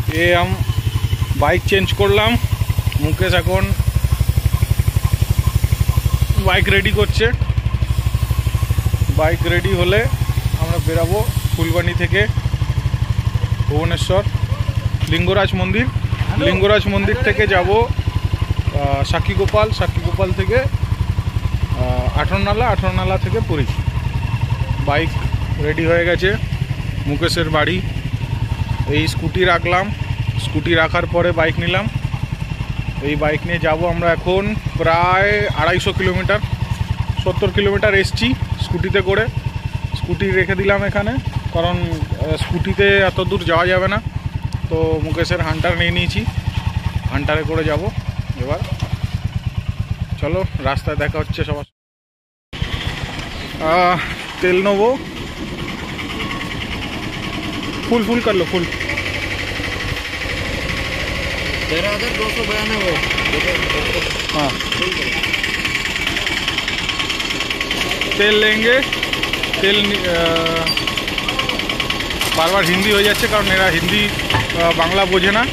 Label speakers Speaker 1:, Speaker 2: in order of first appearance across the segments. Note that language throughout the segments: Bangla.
Speaker 1: हम बाइक चेंज करलाम मुकेश এখন বাইক রেডি করছে বাইক রেডি হলে আমরা বেরাবো ফুলবাণী থেকে ভুবনেশ্বর লিঙ্গরাজ মন্দির থেকে যাব সাক্ষীগোপাল থেকে 18 নালা থেকে পুরী বাইক রেডি হয়ে গেছে মুকেশের বাড়ি এই স্কুটি রাখলাম স্কুটি রাখার পরে বাইক নিলাম এই বাইক নিয়ে যাব আমরা এখন প্রায় 250 কিলোমিটার 70 কিলোমিটার এসছি স্কুটিতে করে স্কুটি রেখে দিলাম এখানে কারণ স্কুটিতে এত দূর যাওয়া যাবে না তো মুকেশের হান্টার নিয়ে নিয়েছি হান্টারে করে যাব এবার চলো রাস্তায় দেখা হচ্ছে সবার তেল নেবো ফুল कर लो फुल
Speaker 2: 13,292
Speaker 1: हाँ तेल लेंगे तेल बार बार हिंदी हो जाच्छे कारण एरा हिंदी बांगला बोझे ना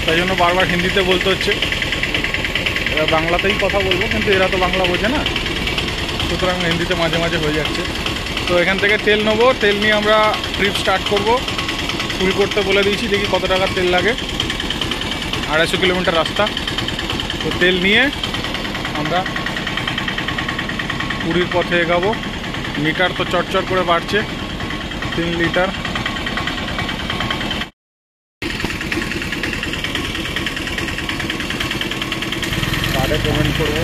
Speaker 1: ताई जोन्नो बार बार हिंदीते बोलते होच्छे बांगलातेई कथा बोलबो किन्तु एरा तो बांगला बोझे ना सुतरां हिंदीते माझे माझे हो जाच्छे तो एखान থেকে তেল নেবো তেল নিয়ে আমরা ট্রিপ স্টার্ট করব ফুল করতে বলে দিয়েছি দেখি কত টাকা তেল লাগে 250 কিলোমিটার রাস্তা তো তেল নিয়ে আমরা পুরীর পথে এগাবো মিটার তো চটচট করে বাড়ছে 3 লিটার কার্ডে পেমেন্ট করবো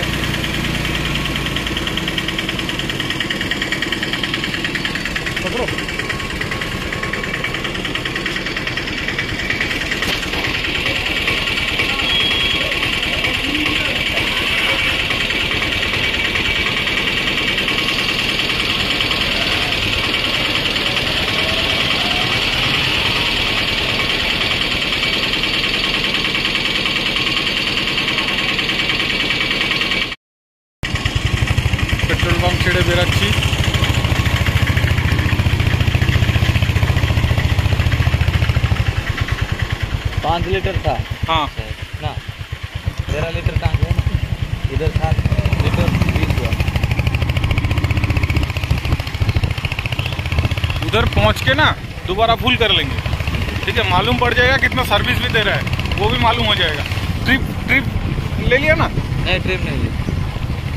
Speaker 1: पेट्रोल पंप छेड़े बेराচ্ছি
Speaker 2: पाँच लीटर था
Speaker 1: हाँ
Speaker 2: ना 13 लीटर का इधर 7 लीटर 20 हुआ
Speaker 1: उधर पहुंच के ना दोबारा फुल कर लेंगे ठीक है मालूम पड़ जाएगा कितना सर्विस भी दे रहा है वो भी मालूम हो जाएगा ट्रिप ले लिया ना
Speaker 2: नहीं ट्रिप नहीं ली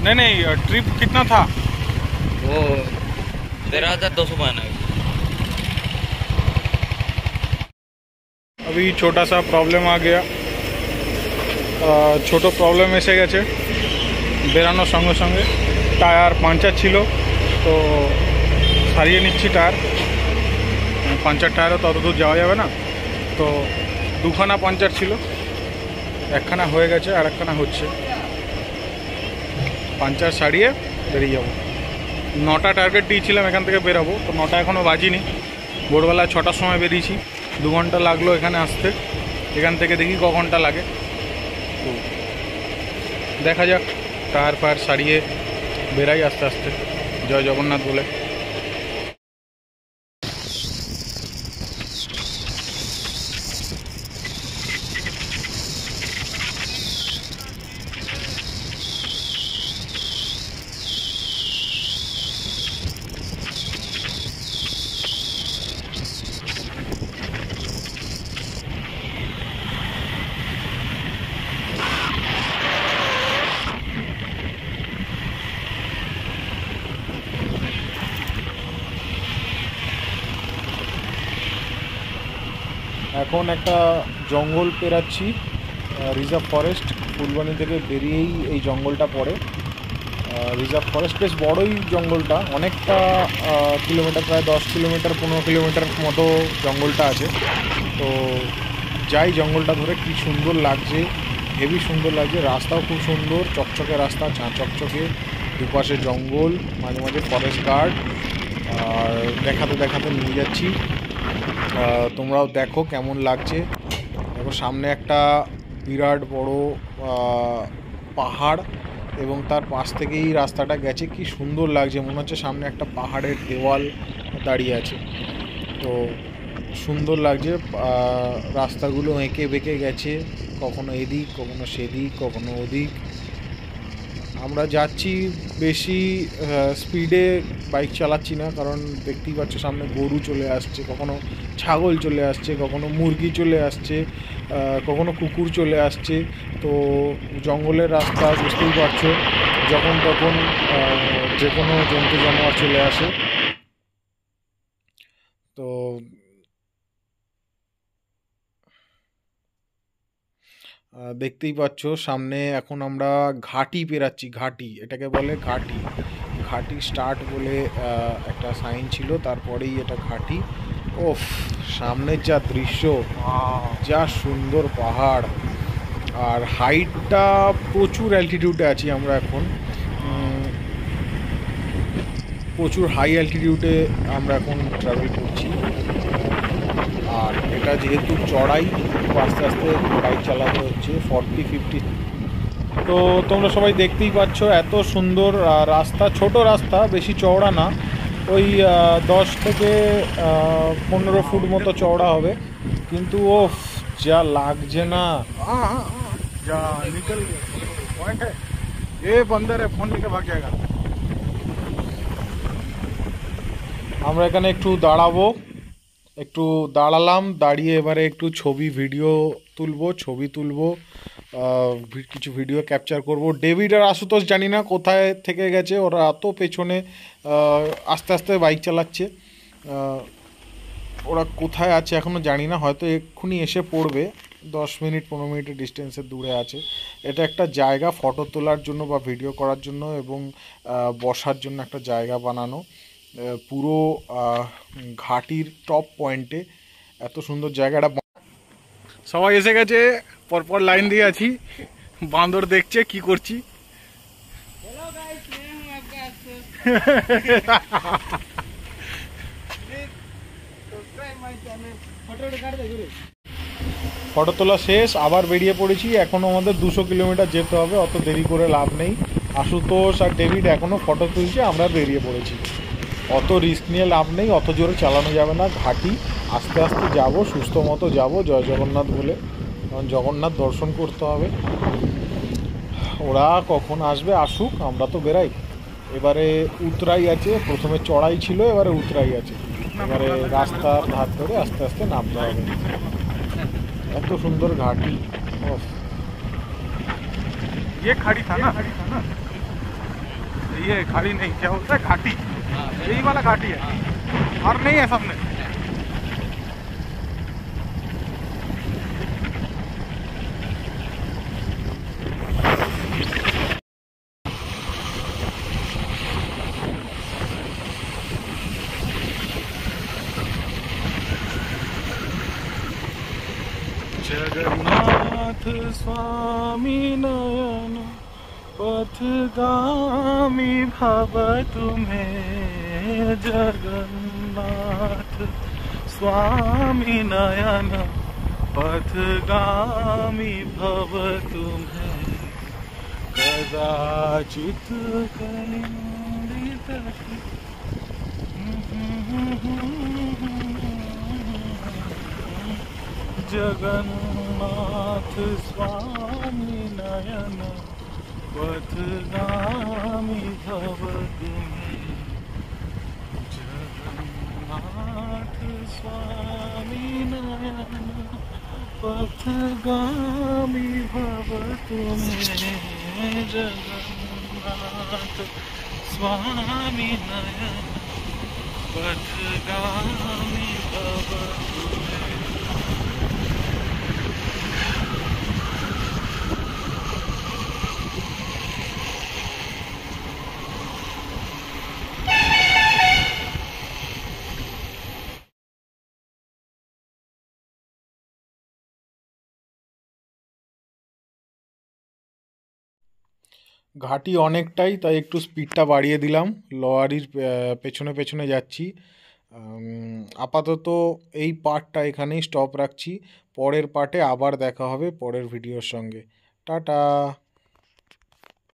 Speaker 1: नहीं ट्रिप कितना था
Speaker 2: वो 13,292
Speaker 1: अभी छोटा सा प्रॉब्लम आ गया छोटो प्रॉब्लम एसे गेছে বেরানোর সঙ্গে সঙ্গে টায়ার পাঞ্চার ছিল তো সারিয়ে নিচ্ছি টায়ার পাঞ্চার টায়ারও তত দূর যাওয়া যাবে না তো দুখানা পাঞ্চার ছিল একখানা হয়ে গেছে আর একখানা হচ্ছে পাঞ্চার সারিয়ে বেরিয়ে যাব 9টা টার্গেট দিয়েছিলাম এখান থেকে বেরাবো তো 9টা এখনও বাজিনি ভোরবেলা 6টার সময় বেরিয়েছি 2 ঘন্টা লাগলো এখানে আসতে এখান থেকে দেখি ক ঘন্টা লাগে তো দেখা যাক টায়ার ফায়ার সারিয়ে বেরাই আস্তে আস্তে জয় জগন্নাথ বলে এখন একটা জঙ্গল পেরাচ্ছি রিজার্ভ ফরেস্ট ফুলবাণী থেকে বেরিয়েই এই জঙ্গলটা পড়ে রিজার্ভ ফরেস্ট বেশ বড়ই জঙ্গলটা অনেকটা কিলোমিটার প্রায় 10 কিলোমিটার 15 কিলোমিটার মতো জঙ্গলটা আছে তো যাই জঙ্গলটা ধরে কি সুন্দর লাগছে হেভি সুন্দর লাগছে রাস্তাও খুব সুন্দর চকচকে রাস্তা চা চকচকে দুপাশে জঙ্গল মাঝে মাঝে ফরেস্ট গার্ড আর দেখাতে দেখাতে নিয়ে যাচ্ছি তোমরাও দেখো কেমন লাগছে দেখো সামনে একটা বিরাট বড় পাহাড় এবং তার পাশ থেকেই রাস্তাটা গেছে কি সুন্দর লাগছে মনে হচ্ছে সামনে একটা পাহাড়ের দেওয়াল দাঁড়িয়ে আছে তো সুন্দর লাগছে। রাস্তাগুলো এঁকে বেঁকে গেছে, কখনো এদিক কখনো সেদিক কখনো ওদিক। আমরা যাচ্ছি বেশি স্পিডে বাইক চালাচ্ছি না, কারণ দেখতেই পাচ্ছ সামনে গরু চলে আসছে, কখনো ছাগল চলে আসছে, কখনো মুরগি চলে আসছে, কখনো কুকুর চলে আসছে। তো জঙ্গলের রাস্তা বুঝতেই পারছো, যখন তখন যে কোনো জন্তু জানোয়ার চলে আসে। তো দেখতেই পাচ্ছ সামনে এখন আমরা ঘাটি পেরাচ্ছি। ঘাটি, এটাকে বলে ঘাটি। ঘাটি স্টার্ট বলে একটা সাইন ছিল, তারপরেই এটা ঘাটি। ওফ, সামনের যা দৃশ্য, যা সুন্দর পাহাড়। আর হাইটটা প্রচুর অ্যালটিটিউডে আছি আমরা এখন, প্রচুর হাই অ্যালটিটিউডে আমরা এখন ট্রাভেল করছি। আর এটা যেহেতু চড়াই, আস্তে আস্তে বাইক চালাতে হচ্ছে 40-50। তো তোমরা সবাই দেখতেই পাচ্ছ এত সুন্দর রাস্তা, ছোট রাস্তা, বেশি চওড়া না, ওই 10 থেকে 15 ফুট মতো চওড়া হবে, কিন্তু ও যা লাগছে না।
Speaker 3: जा निकल पॉइंट है ये बंदर है फोन लेके भाग जाएगा।
Speaker 1: আমরা এখানে একটু দাঁড়াবো, একটু দাঁড়ালাম, দাঁড়িয়ে এবারে একটু ভিডিও তুলবো, ছবি তুলবো, কিছু ভিডিও ক্যাপচার করব। ডেভিড আর আশুতোষ জানি না কোথায় থেকে গেছে, ওরা এত পেছনে আস্তে আস্তে বাইক চালাচ্ছে। ওরা কোথায় আছে এখনও জানি না, হয়তো এক্ষুনি এসে পড়বে, 10-15 মিনিটের ডিস্টেন্সের দূরে আছে। এটা একটা জায়গা ফটো তোলার জন্য বা ভিডিও করার জন্য এবং বসার জন্য একটা জায়গা বানানো, পুরো ঘাটির টপ পয়েন্টে। এত সুন্দর জায়গাটা।
Speaker 3: সবাই এসে গেছে, পরপর লাইন দিয়ে আছি, বান্দর দেখছে কি করছি।
Speaker 1: ফটো তোলা শেষ, আবার বেরিয়ে পড়েছি। এখনও আমাদের 200 কিলোমিটার যেতে হবে, অত দেরি করে লাভ নেই। আশুতোষ আর ডেভিড এখনও ফটো তুলছে, আমরা বেরিয়ে পড়েছি। অত রিস্ক নিয়ে লাভ নেই, অত জোরে চালানো যাবে না। ঘাটি আস্তে আস্তে যাব, সুস্থ মতো যাব, জয় জগন্নাথ বলে, কারণ জগন্নাথ দর্শন করতে হবে। ওরা কখন আসবে আসুক, আমরা তো বেরাই। এবারে উতরাই আছে, প্রথমে চড়াই ছিল, এবারে উতরাই আছে। এবারে রাস্তার ধার ধরে আস্তে আস্তে নামতে হবে। এত সুন্দর ঘাটি।
Speaker 3: ये खाड़ी था ना, ये खाड़ी नहीं, क्या होता है घाटी, यही वाला घाटी है और नहीं है सामने। जगन्नाथ स्वामी नयन पथगामी भव तुम्हें, जगन्नाथ स्वामी नयन पथगामी भव तुम्हें, कदाचित कलिंदित जगन्नाथ स्वामी नयन पथगामी भव तुम्हें, जगन्नाथ स्वामी नयन पथगामी भव तुम्हें, जगन्नाथ स्वामी नयन पथगामी भव तुम्हें।
Speaker 1: ঘাটি অনেকটাই, তাই একটু স্পিডটা বাড়িয়ে দিলাম, লরির পেছনে পেছনে যাচ্ছি। আপাতত এই পার্টটা এখানেই স্টপ রাখছি, পরের পার্টে আবার দেখা হবে পরের ভিডিওর সঙ্গে। টাটা।